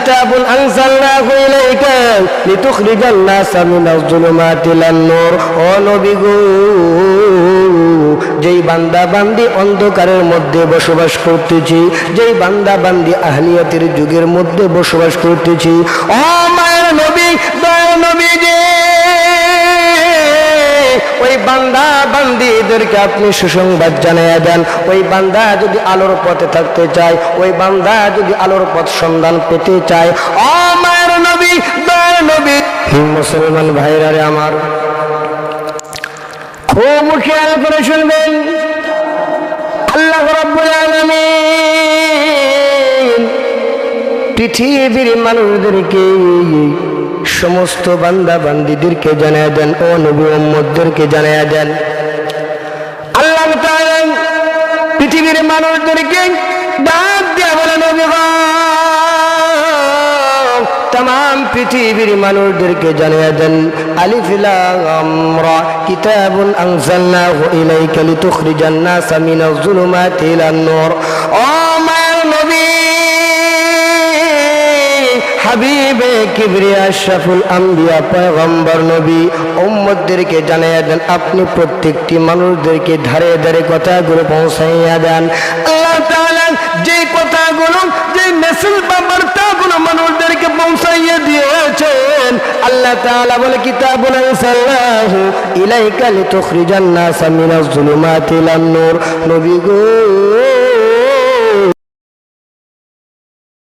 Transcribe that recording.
কিতাবুন আনজালনাহু ইলাইকা লিতুখরিজান নাসা মিনাজ যুলুমাতি ইলান নূর। ও নবী গো, যেই বান্দা বান্দি অন্ধকারের মধ্যে বসবাস করতেছি, যেই বান্দা বান্দি আহলিয়াতের যুগের মধ্যে বসবাস করতেছি, ও মায়ের নবী, দয়ার নবী যে ওই বান্দা বান্দিদেরকে আপনি সুসংবাদ জানিয়ে দেন। ওই বান্দা যদি আলোর পথে থাকতে চায়, ওই বান্দা যদি আলোর পথ সন্ধান পেতে চায়, ও মায়ের নবী, দয়ার নবী, মুসলমান ভাইরা রে আমার, খুব খেয়াল করে শুনবেন। আল্লাহ রাব্বুল আলামিন পৃথিবীর মানুষদেরকে, সমস্ত বান্দা বান্দিদেরকে জানিয়ে দেন, ও নবী উম্মতদেরকে জানিয়ে দেন, আল্লাহ তাআলা পৃথিবীর মানুষদেরকে ডাক দিয়ে বলে, নবী গো, तमाम পৃথিবীর মানুষদেরকে জানিয়ে দেন, আলিফ লাম রা কিতাবুন আনজালনাহু ইলাইকা লিতুখরিজান নাসা মিনাজ যুলুমাতি ইলান নূর। ও মায়ের নবী, হাবিবে কিবরিয়া আশরাফুল আম্বিয়া পয়গম্বর নবী, উম্মতদেরকে জানিয়ে দেন, আপনি প্রত্যেকটি মানুষদেরকে ধারে ধারে কথাগুলো পৌঁছাইয়া দেন। আল্লাহ তাআলা যে কথাগুলো, যে মেসেজ বা বার্তাগুলো মানুষদেরকে পৌঁছাইয়া দিয়েছেন, আল্লাহ তাআলা বলে, কিতাবুন আনজালনাহু ইলাইকা লিতুখরিজান নাসা মিনাজ যুলুমাতি ইলান নূর। নবী গো,